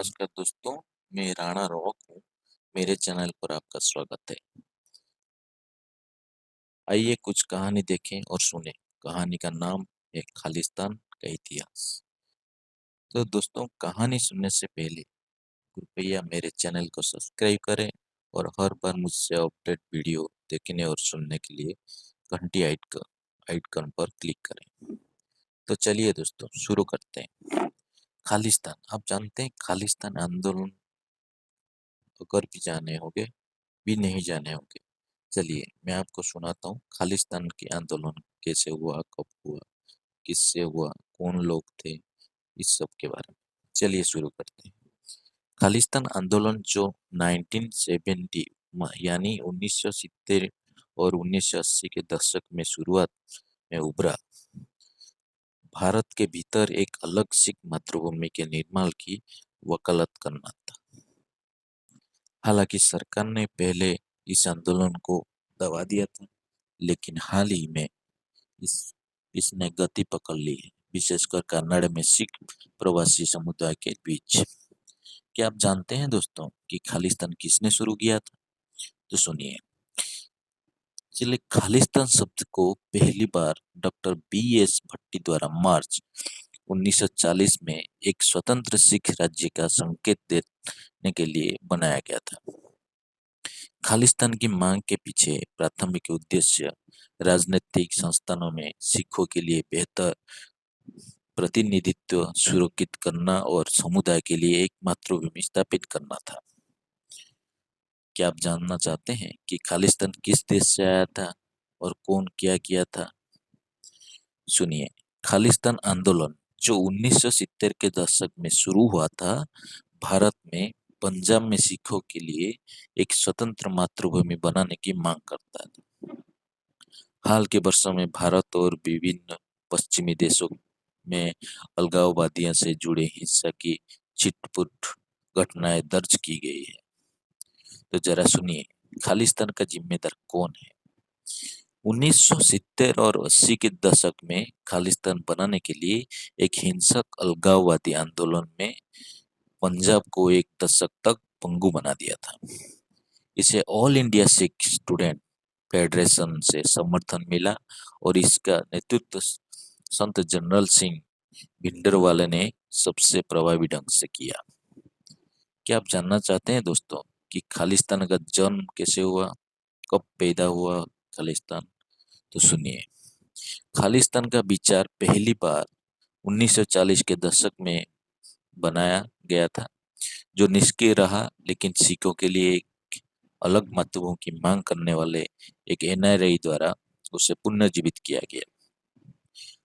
नमस्कार दोस्तों, मैं राणा रॉक हूँ। मेरे चैनल पर आपका स्वागत है। आइए कुछ कहानी देखें और सुने। कहानी का नाम है खालिस्तान का इतिहास। तो दोस्तों, कहानी सुनने से पहले कृपया मेरे चैनल को सब्सक्राइब करें और हर बार मुझसे अपडेट वीडियो देखने और सुनने के लिए घंटी आइकन पर क्लिक करें। तो चलिए दोस्तों, शुरू करते हैं। खालिस्तान, आप जानते हैं खालिस्तान आंदोलन अगर भी नहीं जाने होंगे। चलिए मैं आपको सुनाता हूँ खालिस्तान के आंदोलन कैसे हुआ, कब हुआ, किससे हुआ, कौन लोग थे, इस सब के बारे में। चलिए शुरू करते हैं। खालिस्तान आंदोलन जो 1970 यानी 1970 और 1980 के दशक में शुरुआत में उभरा, भारत के भीतर एक अलग सिख मातृभूमि के निर्माण की वकालत करना था। हालांकि सरकार ने पहले इस आंदोलन को दबा दिया था, लेकिन हाल ही में इस इसने गति पकड़ ली है, विशेषकर कनाडा में सिख प्रवासी समुदाय के बीच। क्या आप जानते हैं दोस्तों कि खालिस्तान किसने शुरू किया था? तो सुनिए। चलिए, खालिस्तान शब्द को पहली बार डॉक्टर बी.एस. भट्टी द्वारा मार्च 1940 में एक स्वतंत्र सिख राज्य का संकेत देने के लिए बनाया गया था। खालिस्तान की मांग के पीछे प्राथमिक उद्देश्य राजनीतिक संस्थानों में सिखों के लिए बेहतर प्रतिनिधित्व सुरक्षित करना और समुदाय के लिए एक मातृभूमि स्थापित करना था। क्या आप जानना चाहते हैं कि खालिस्तान किस देश से आया था और कौन क्या किया था? सुनिए। खालिस्तान आंदोलन जो 1970 के दशक में शुरू हुआ था, भारत में पंजाब में सिखों के लिए एक स्वतंत्र मातृभूमि बनाने की मांग करता था। हाल के वर्षों में भारत और विभिन्न पश्चिमी देशों में अलगाववादियों से जुड़े हिंसा की छिटपुट घटनाएं दर्ज की गई है। तो जरा सुनिए, खालिस्तान का जिम्मेदार कौन है? 1970 और 80 के दशक में खालिस्तान बनाने के लिए एक हिंसक अलगाववादी आंदोलन में पंजाब को एक दशक तक पंगु बना दिया था। इसे all India Sikh student federation से समर्थन मिला और इसका नेतृत्व संत जनरल सिंह भिंडरवाले ने सबसे प्रभावी ढंग से किया। क्या आप जानना चाहते हैं दोस्तों कि खालिस्तान का जन्म कैसे हुआ, कब पैदा हुआ खालिस्तान? तो सुनिए। खालिस्तान का विचार पहली बार 1940 के दशक में बनाया गया था, जो निष्क्रिय रहा, लेकिन सिखों के लिए एक अलग मातृभूमि की मांग करने वाले एक एनआरआई द्वारा उसे पुनर्जीवित किया गया।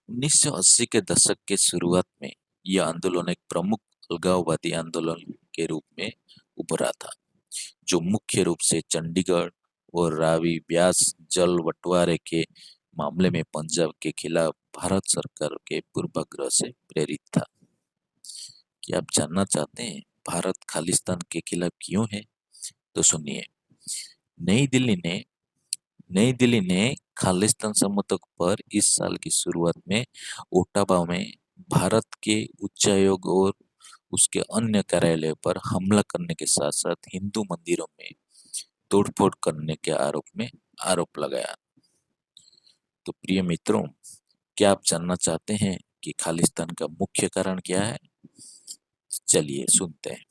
1980 के दशक के शुरुआत में यह आंदोलन एक प्रमुख अलगाववादी आंदोलन के रूप में उभरा था, जो मुख्य रूप से चंडीगढ़ और रावी ब्यास जल बंटवारे के मामले में पंजाब के खिलाफ भारत सरकार के पूर्वाग्रह से प्रेरित था। क्या आप जानना चाहते हैं भारत खालिस्तान के खिलाफ क्यों है? तो सुनिए। नई दिल्ली ने नई दिल्ली ने खालिस्तान समझौते पर इस साल की शुरुआत में ओटावा में भारत के उच्चायोग और उसके अन्य कार्यालय पर हमला करने के साथ साथ हिंदू मंदिरों में तोड़फोड़ करने के आरोप लगाया। तो प्रिय मित्रों, क्या आप जानना चाहते हैं कि खालिस्तान का मुख्य कारण क्या है? चलिए सुनते हैं।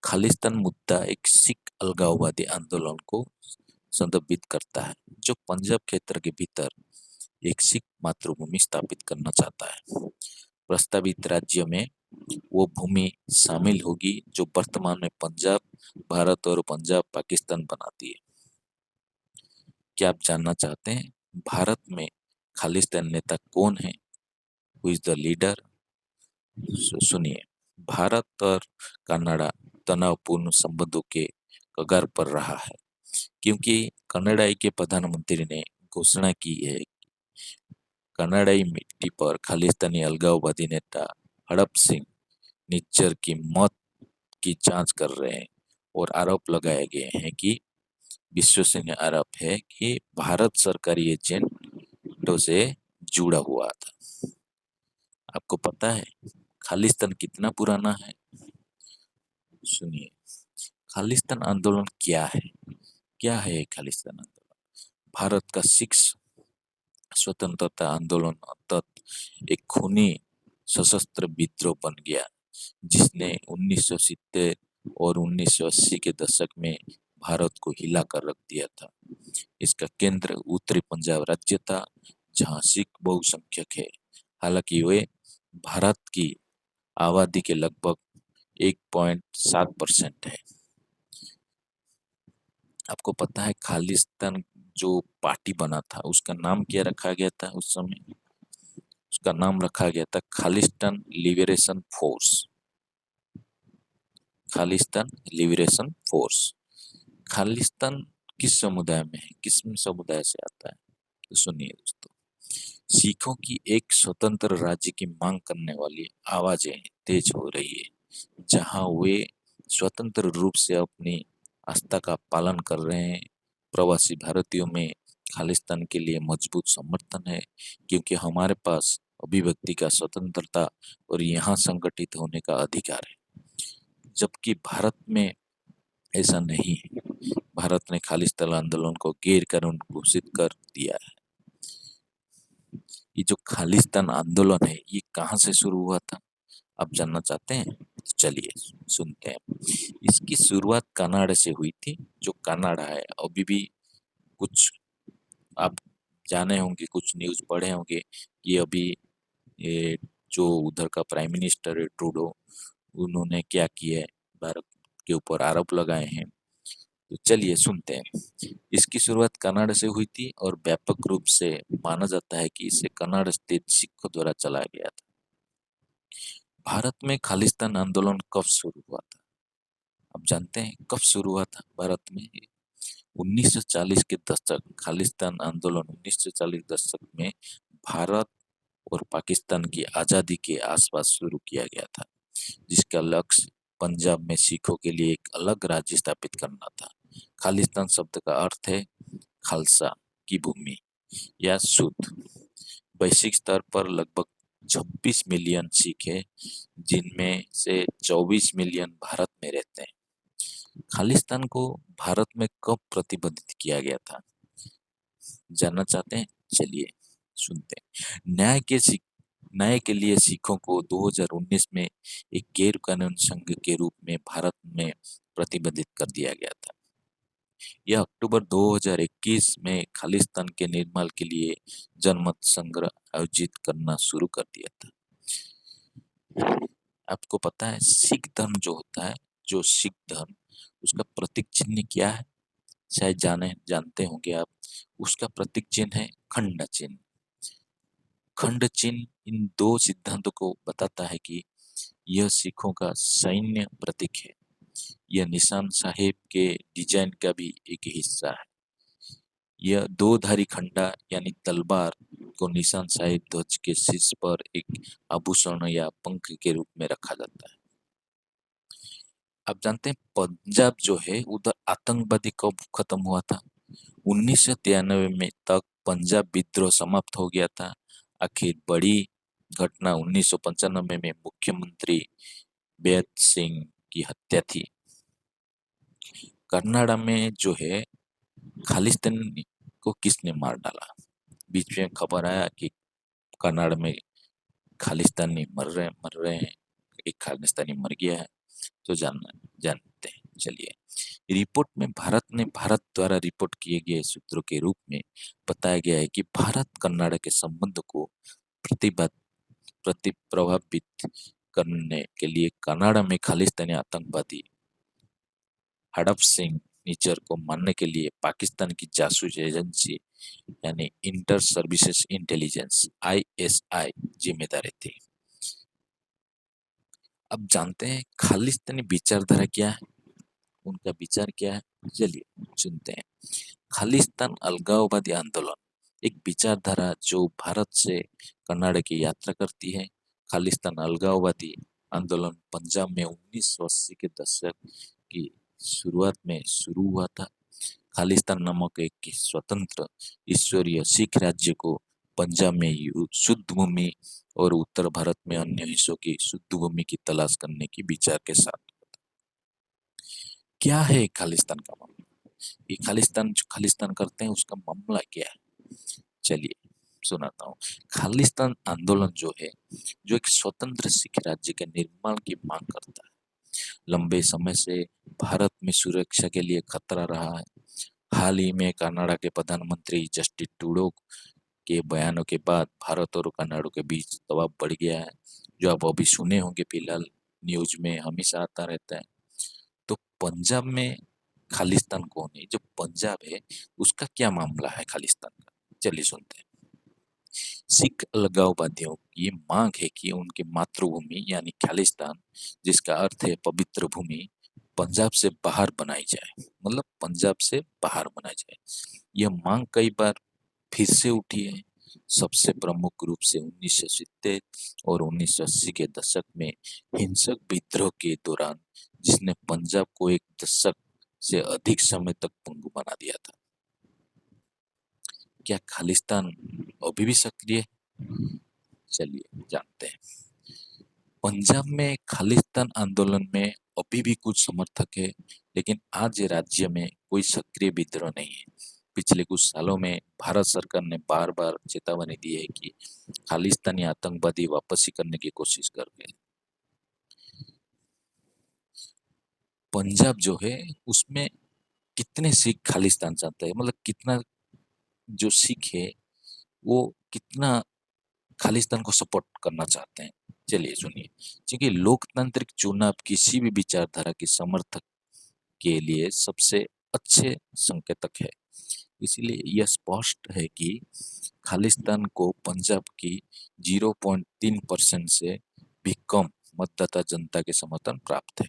खालिस्तान मुद्दा एक सिख अलगाववादी आंदोलन को संदर्भित करता है, जो पंजाब क्षेत्र के भीतर एक सिख मातृभूमि स्थापित करना चाहता है। प्रस्तावित राज्य में वो भूमि शामिल होगी जो वर्तमान में पंजाब भारत और पंजाब पाकिस्तान बनाती है। क्या आप जानना चाहते हैं भारत में खालिस्तान नेता कौन है? Who is the leader? सुनिए। भारत और कनाडा तनावपूर्ण संबंधों के कगार पर रहा है, क्योंकि कनाडाई के प्रधानमंत्री ने घोषणा की है कनाडाई मिट्टी पर खालिस्तानी अलगाववादी नेता हड़प सिंह निज्जर की मौत की जांच कर रहे हैं और आरोप लगाए गए हैं कि विश्वसनीय आरोप है कि भारत सरकारी एजेंटों से जुड़ा हुआ था। आपको पता है खालिस्तान कितना पुराना है? सुनिए, खालिस्तान आंदोलन क्या है? क्या है ये खालिस्तान आंदोलन? भारत का सिख स्वतंत्रता आंदोलन तक एक खूनी सशस्त्र विद्रोह बन गया, जिसने 1970 और 1980 के दशक में भारत को हिला कर रख दिया था। इसका केंद्र उत्तरी पंजाब राज्य था, जहां सिख बहुसंख्यक है। हालांकि वे भारत की आबादी के लगभग 1.7% है। आपको पता है खालिस्तान जो पार्टी बना था उसका नाम क्या रखा गया था उस समय? उसका नाम रखा गया था Khalistan liberation force. Khalistan liberation force. Khalistan किस समुदाय में है, किस समुदाय से आता है? तो सुनिए दोस्तों, सिखों की एक स्वतंत्र राज्य की मांग करने वाली आवाजें तेज हो रही है, जहां वे स्वतंत्र रूप से अपनी आस्था का पालन कर रहे हैं। प्रवासी भारतीयों में खालिस्तान के लिए मजबूत समर्थन है, क्योंकि हमारे पास अभिव्यक्ति का स्वतंत्रता और यहाँ संगठित होने का अधिकार है, जबकि भारत में ऐसा नहीं है। भारत ने खालिस्तान आंदोलन को गैर कानूनी घोषित कर दिया है। ये जो खालिस्तान आंदोलन है ये कहाँ से शुरू हुआ था, आप जानना चाहते हैं? तो चलिए सुनते हैं। इसकी शुरुआत कनाडा से हुई थी। जो कनाडा है, अभी भी कुछ आप जाने होंगे, कुछ न्यूज़ पढ़े होंगे कि अभी ये जो उधर का प्राइम मिनिस्टर है ट्रूडो, उन्होंने क्या किया है, भारत के ऊपर आरोप लगाए हैं। तो चलिए सुनते हैं। इसकी शुरुआत कनाडा से हुई थी और व्यापक रूप से माना जाता है कि इसे कनाडा स्थित सिखों द्वारा चलाया गया था। भारत में खालिस्तान आंदोलन कब शुरू हुआ था? आप जानते हैं कब शुरू हुआ था भारत में? 1940 के दशक, खालिस्तान आंदोलन 1940 दशक में भारत और पाकिस्तान की आजादी के आसपास शुरू किया गया था, जिसका लक्ष्य पंजाब में सिखों के लिए एक अलग राज्य स्थापित करना था। खालिस्तान शब्द का अर्थ है खालसा की भूमि या शुद्ध। वैश्विक स्तर पर लगभग 26 मिलियन सिख है, जिनमें से 24 मिलियन भारत में रहते हैं। खालिस्तान को भारत में कब प्रतिबंधित किया गया था, जानना चाहते हैं? चलिए सुनते हैं। न्याय के लिए सिखों को 2019 में एक गैर कानूनी संघ के रूप में भारत में प्रतिबंधित कर दिया गया था। यह अक्टूबर 2021 में खालिस्तान के निर्माण के लिए जनमत संग्रह आयोजित करना शुरू कर दिया था। आपको पता है सिख धर्म जो होता है, जो सिख धर्म, उसका प्रतीक चिन्ह क्या है? शायद जानते होंगे आप। उसका प्रतीक चिन्ह है खंड चिन्ह। खंड चिन्ह इन दो सिद्धांतों को बताता है कि यह सिखों का सैन्य प्रतीक है। यह निशान साहिब के डिजाइन का भी एक हिस्सा है। यह दो धारी खंडा यानी तलवार को निशान साहिब ध्वज के शीर्ष पर एक आभूषण या पंख के रूप में रखा जाता है। आप जानते हैं पंजाब जो है उधर आतंकवादी कब खत्म हुआ था? 1993 में तक पंजाब विद्रोह समाप्त हो गया था। आखिर बड़ी घटना 1995 में मुख्यमंत्री बेअंत सिंह की हत्या थी। कर्नाटक में जो है खालिस्तानी को किसने मार डाला? बीच में खबर आया कि कर्नाटक में खालिस्तानी मर रहे हैं, एक खालिस्तानी मर गया है। तो जानते हैं। चलिए, रिपोर्ट में भारत द्वारा रिपोर्ट किए गए सूत्रों के रूप में बताया गया है कि भारत कर्नाटक के संबंध को प्रभावित करने के लिए कनाडा में खालिस्तानी आतंकवादी हड़प सिंह निज्जर को मारने के लिए पाकिस्तान की जासूस एजेंसी यानी इंटर सर्विसेज इंटेलिजेंस ISI जिम्मेदारी थी। अब जानते हैं खालिस्तानी विचारधारा क्या है, उनका विचार क्या है? चलिए सुनते हैं। खालिस्तान अलगाववादी आंदोलन एक विचारधारा जो भारत से कर्नाटक की यात्रा करती है। खालिस्तान अलगाववादी आंदोलन पंजाब में 1980 के दशक की शुरुआत में शुरू हुआ था। खालिस्तान नामक एक स्वतंत्र ईश्वरीय सिख राज्य को पंजाब में शुद्ध भूमि और उत्तर भारत में अन्य हिस्सों की शुद्ध भूमि की तलाश करने की विचार के साथ क्या है खालिस्तान का मामला? ये खालिस्तान जो खालिस्तान करते हैं उसका मामला क्या है? चलिए सुनाता हूँ। खालिस्तान आंदोलन जो है, जो एक स्वतंत्र सिख राज्य के निर्माण की मांग करता है, लंबे समय से भारत में सुरक्षा के लिए खतरा रहा है। हाल ही में कनाडा के प्रधानमंत्री जस्टिन ट्रूडो के बयानों के बाद भारत और कनाडा के बीच दबाव बढ़ गया है, जो आप अभी सुने होंगे, फिलहाल न्यूज में हमेशा आता रहता है। तो पंजाब में खालिस्तान कौन है? जो पंजाब है उसका क्या मामला है खालिस्तान का? चलिए सुनते हैं। सिख अलगाववादियों की मांग है कि उनकी मातृभूमि यानी खालिस्तान, जिसका अर्थ है पवित्र भूमि, पंजाब से बाहर बनाई जाए, मतलब पंजाब से बाहर बनाई जाए। यह मांग कई बार फिर से उठी है, सबसे प्रमुख रूप से 1970 और 1980 के दशक में हिंसक विद्रोह के दौरान, जिसने पंजाब को एक दशक से अधिक समय तक पंगु बना दिया था। क्या खालिस्तान अभी भी सक्रिय है? चलिए जानते हैं। पंजाब में खालिस्तान आंदोलन में अभी भी कुछ समर्थक है, लेकिन आज राज्य में कोई सक्रिय विद्रोह नहीं है। पिछले कुछ सालों में भारत सरकार ने बार बार चेतावनी दी है कि खालिस्तानी आतंकवादी वापसी करने की कोशिश कर रहे हैं। पंजाब जो है उसमें कितने सिख खालिस्तान चाहते हैं, मतलब कितना जो सिख है वो कितना खालिस्तान को सपोर्ट करना चाहते हैं? चलिए सुनिए। क्योंकि लोकतांत्रिक चुनाव किसी भी विचारधारा के समर्थक के लिए सबसे अच्छे संकेतक है। इसलिए यह स्पष्ट है कि खालिस्तान को पंजाब की 0.3% से भी कम मतदाता जनता के समर्थन प्राप्त है।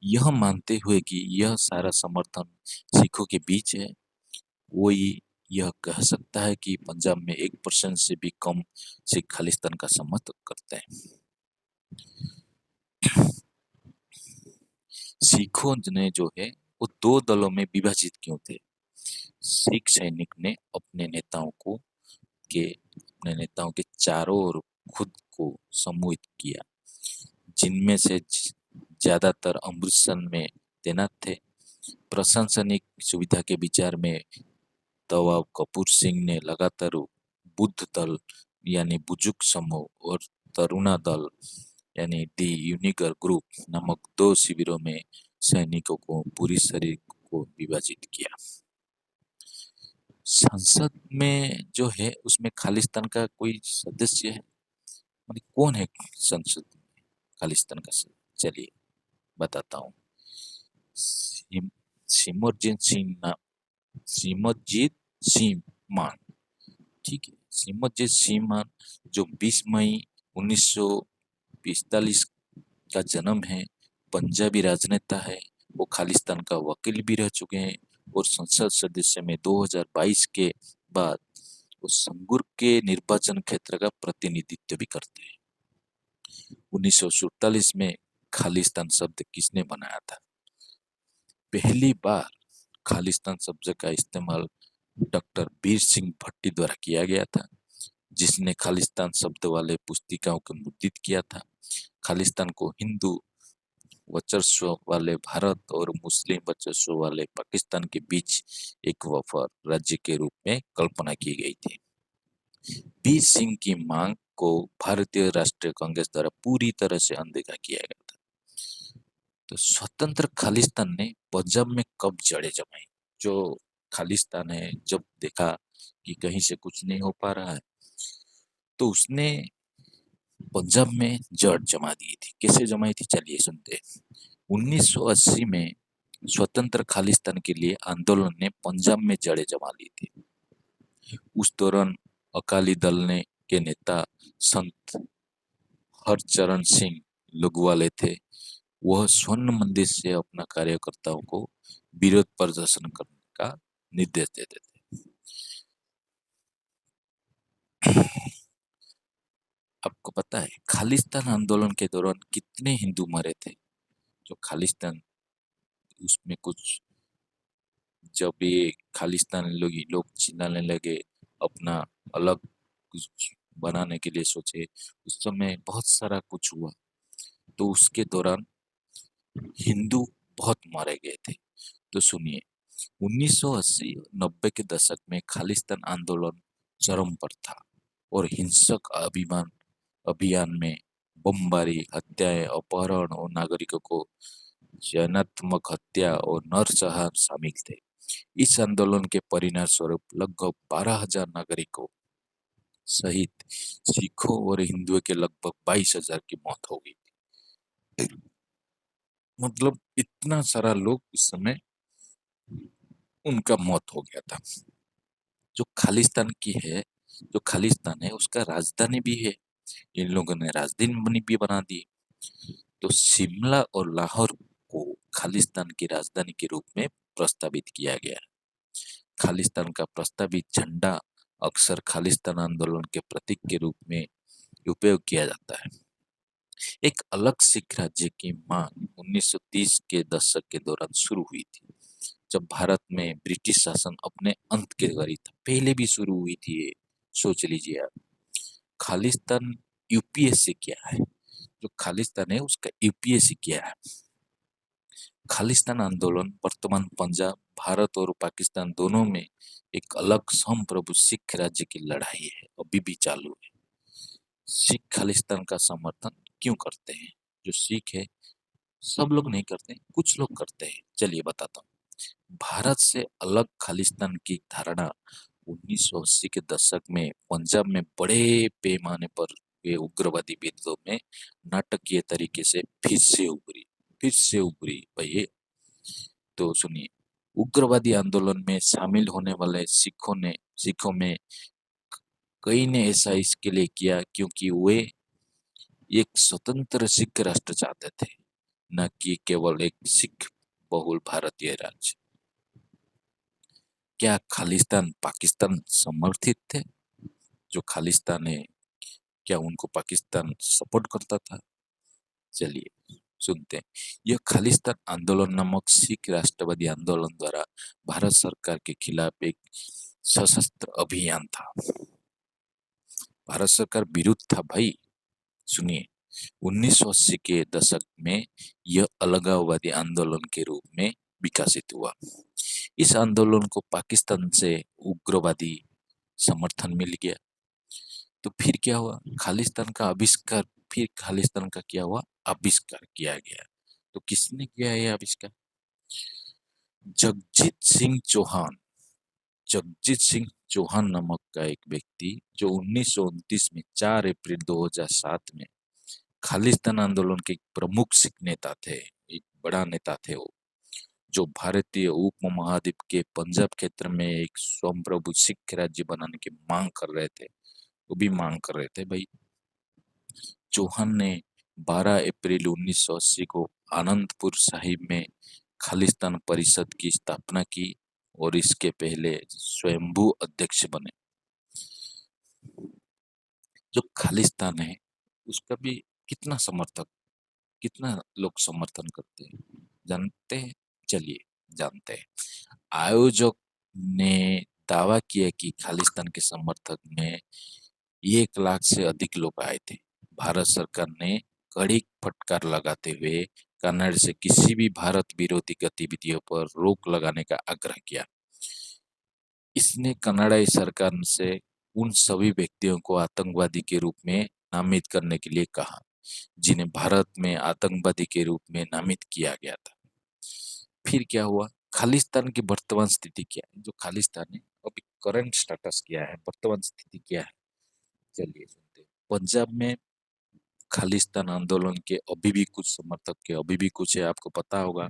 यह मानते हुए कि यह सारा समर्थन सिखों के बीच है, कोई यह कह सकता है कि पंजाब में 1% से भी कम सिख खालिस्तान का समर्थन करते हैं। सिखों ने जो है वो दो दलों में विभाजित क्यों थे? सिख सैनिक ने अपने नेताओं के चारों ओर खुद को समूहित किया, जिनमें से ज्यादातर अमृतसर में तैनात थे। प्रशासनिक सुविधा के विचार में नवाब कपूर सिंह ने लगातार बुद्ध दल यानी बुजुर्ग समूह और तरुणा दल यानी दी यूनिगर ग्रुप नामक दो शिविरों में सैनिकों को पूरी शरीर को विभाजित किया। संसद में जो है उसमें खालिस्तान का कोई सदस्य है? मतलब कौन है संसद में खालिस्तान का सदस्य? चलिए बताता हूँ। सिम, सिमरजीत सिंह सिमरजीत सिंह मान। ठीक है, सिमरजीत सिंह मान जो 20 मई 1945 का जन्म है, पंजाबी राजनेता है। वो खालिस्तान का वकील भी रह चुके हैं और संसद सदस्य में 2022 के बाद वो संगूर के निर्वाचन क्षेत्र का प्रतिनिधित्व भी करते हैं। 1947 में खालिस्तान शब्द किसने बनाया था? पहली बार खालिस्तान शब्द का इस्तेमाल डॉक्टर वीर सिंह भट्टी द्वारा किया गया था, जिसने खालिस्तान शब्द वाले पुस्तिकाओं को मुद्रित किया था। खालिस्तान को हिंदू वर्चस्व वाले भारत और मुस्लिम वर्चस्व वाले पाकिस्तान के बीच एक वफार राज्य के रूप में कल्पना की गई थी। वीर सिंह की मांग को भारतीय राष्ट्रीय कांग्रेस द्वारा पूरी तरह से अनदेखा किया गया था। तो स्वतंत्र खालिस्तान ने पंजाब में कब जड़ें जमाई? जो खालिस्तान है जब देखा कि कहीं से कुछ नहीं हो पा रहा है, तो उसने पंजाब में जड़ जमा दी थी। कैसे जमाई थी चलिए सुनते हैं। 1980 में स्वतंत्र खालिस्तान के लिए आंदोलन ने पंजाब में जड़ें जमा ली थी। उस दौरान अकाली दल ने के नेता संत हरचरण सिंह लुगवाले थे। वह स्वर्ण मंदिर से अपना कार्यकर्ताओं को विरोध प्रदर्शन करने का निर्देश देते थे। आपको पता है खालिस्तान आंदोलन के दौरान कितने हिंदू मरे थे? जो खालिस्तान उसमें कुछ जब ये खालिस्तान लोग चिल्लाने लगे, अपना अलग कुछ बनाने के लिए सोचे, उस समय बहुत सारा कुछ हुआ। तो उसके दौरान हिंदू बहुत मारे गए थे। तो सुनिए, 1980-90 के दशक में खालिस्तान आंदोलन चरम पर था और हिंसक अभियान में बमबारी, हत्याएं, अपहरण और नागरिकों को चयनात्मक हत्या और नरसंहार शामिल थे। इस आंदोलन के परिणाम स्वरूप लगभग 12,000 नागरिकों सहित सिखों और हिंदुओं के लगभग 22,000 की मौत हो गई। मतलब इतना सारा लोग उस समय उनका मौत हो गया था। जो खालिस्तान की है, जो खालिस्तान है उसका राजधानी भी है, इन लोगों ने राजधानी भी बना दी। तो शिमला और लाहौर को खालिस्तान की राजधानी के रूप में प्रस्तावित किया गया। खालिस्तान का प्रस्तावित झंडा अक्सर खालिस्तान आंदोलन के प्रतीक के रूप में उपयोग किया जाता है। एक अलग सिख राज्य की मांग 1930 के दशक के दौरान शुरू हुई थी, जब भारत में ब्रिटिश शासन अपने अंत के करीब था। पहले भी शुरू हुई थी ये, सोच लीजिए आप। खालिस्तान यूपीएससी क्या है? जो खालिस्तान है उसका यूपीएससी क्या है? खालिस्तान आंदोलन वर्तमान पंजाब, भारत और पाकिस्तान दोनों में एक अलग संप्रभु सिख राज्य की लड़ाई है, अभी भी चालू है। सिख खालिस्तान का समर्थन क्यों करते हैं? जो सिख है, सब लोग नहीं करते, कुछ लोग करते हैं। चलिए बताता हूँ। भारत से अलग खालिस्तान की धारणा 1980 के दशक में पंजाब में बड़े पैमाने पर वे उग्रवादी विरोधों में नाटकीय तरीके से फिर से उभरी भाई। तो सुनिए, उग्रवादी आंदोलन में शामिल होने वाले सिखों में कई ने ऐसा इसके लिए किया क्योंकि वे एक स्वतंत्र सिख राष्ट्र चाहते थे, न कि केवल एक सिख बहुल भारतीय राज्य। क्या खालिस्तान पाकिस्तान समर्थित थे? जो खालिस्तान है, क्या उनको पाकिस्तान सपोर्ट करता था? चलिए सुनते हैं। यह खालिस्तान आंदोलन नामक सिख राष्ट्रवादी आंदोलन द्वारा भारत सरकार के खिलाफ एक सशस्त्र अभियान था। भारत सरकार विरुद्ध था भाई। सुनिए, 1980 के दशक में यह अलगाववादी आंदोलन के रूप में विकसित हुआ। इस आंदोलन को पाकिस्तान से उग्रवादी समर्थन मिल गया। तो फिर क्या हुआ? खालिस्तान का क्या हुआ? आविष्कार किया गया। तो किसने किया ये आविष्कार? जगजीत सिंह चौहान। जगजीत सिंह चौहान नामक का एक व्यक्ति, जो 1929 में 4 अप्रैल 2007 में खालिस्तान आंदोलन के प्रमुख सिख नेता थे, एक बड़ा नेता थे वो, जो भारतीय उपमहाद्वीप के पंजाब क्षेत्र में एक स्वयंप्रभु सिख राज्य बनाने की मांग कर रहे थे। वो भी मांग कर रहे थे भाई। चौहान ने 12 अप्रैल 1980 को आनंदपुर साहिब में खालिस्तान परिषद की स्थापना की और इसके पहले स्वयंभू अध्यक्ष बने। जो खालिस्तान है उसका भी कितना लोग समर्थन करते हैं जानते हैं? चलिए जानते हैं। आयोजक ने दावा किया कि खालिस्तान के समर्थक में 1 लाख से अधिक लोग आए थे। भारत सरकार ने कड़ी फटकार लगाते हुए कनाडा से किसी भी भारत विरोधी गतिविधियों पर रोक लगाने का आग्रह किया। इसने कनाडाई सरकार से उन सभी व्यक्तियों को आतंकवादी के रूप में नामित करने के लिए कहा, जिन्हें भारत में आतंकवादी के रूप में नामित किया गया था। फिर क्या हुआ? खालिस्तान की वर्तमान स्थिति क्या है? जो खालिस्तान है अभी करंट स्टेटस क्या है, वर्तमान स्थिति क्या है? चलिए सुनते हैं। पंजाब में खालिस्तान आंदोलन के अभी भी कुछ समर्थक के अभी भी कुछ है, आपको पता होगा।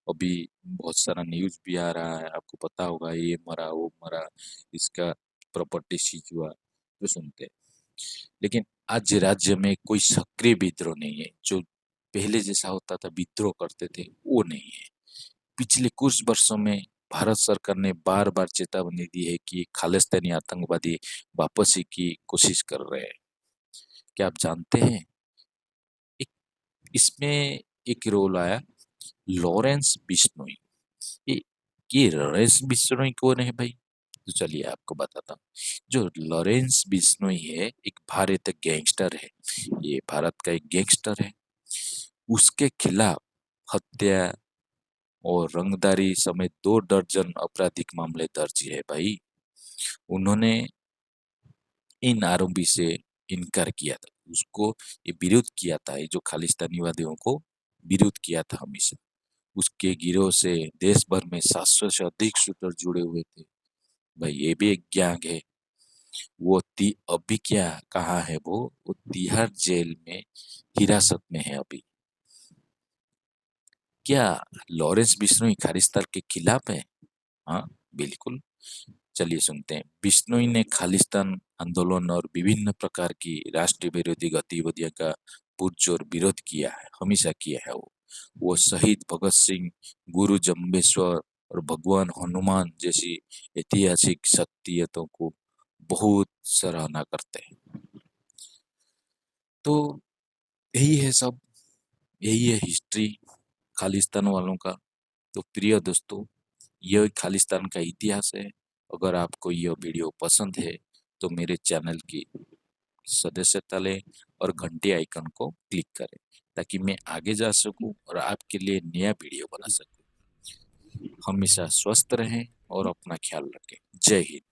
अभी बहुत सारा न्यूज भी आ रहा है, आपको पता होगा, ये मरा वो मरा, इसका प्रॉपर्टी सीज हुआ। तो सुनते हैं। लेकिन आज राज्य में कोई सक्रिय विद्रोह नहीं है। जो पहले जैसा होता था विद्रोह करते थे, वो नहीं है। पिछले कुछ वर्षों में भारत सरकार ने बार बार चेतावनी दी है कि खालिस्तानी आतंकवादी वापसी की कोशिश कर रहे हैं। क्या आप जानते हैं? एक इसमें एक रोल आया लॉरेंस बिश्नोई। ये ये लॉरेंस बिश्नोई कौन है भाई? तो चलिए आपको बताता हूँ। जो लॉरेंस बिश्नोई है, एक भारतीय गैंगस्टर है। ये भारत का एक गैंगस्टर है। उसके खिलाफ हत्या, और रंगदारी समेत 2 दर्जन आपराधिक मामले दर्ज है भाई। उन्होंने इन आरोपी से इनकार किया था, उसको ये विरोध किया था, ये जो खालिस्तानीवादियों को विरोध किया था हमेशा। उसके गिरोह से देश भर में 700 से अधिक शूटर जुड़े हुए थे। भाई ये भी एक गैंग है। वो अभी क्या कहाँ है वो तिहाड़ जेल में हिरासत में है अभी। क्या लॉरेंस बिश्नोई खालिस्तान के खिलाफ है? हाँ, बिल्कुल। चलिए सुनते हैं। बिश्नोई ने खालिस्तान आंदोलन और विभिन्न प्रकार की राष्ट्र विरोधी गतिविधियों का पुरजोर विरोध किया है, हमेशा किया है। वो शहीद भगत सिंह, गुरु जम्बेश्वर और भगवान हनुमान जैसी ऐतिहासिक शख्सियतों को बहुत सराहना करते हैं। तो यही है सब, यही है हिस्ट्री खालिस्तान वालों का। तो प्रिय दोस्तों, यह खालिस्तान का इतिहास है। अगर आपको यह वीडियो पसंद है तो मेरे चैनल की सदस्यता लें और घंटी आइकन को क्लिक करें, ताकि मैं आगे जा सकूं और आपके लिए नया वीडियो बना सकूं। हमेशा स्वस्थ रहें और अपना ख्याल रखें। जय हिंद।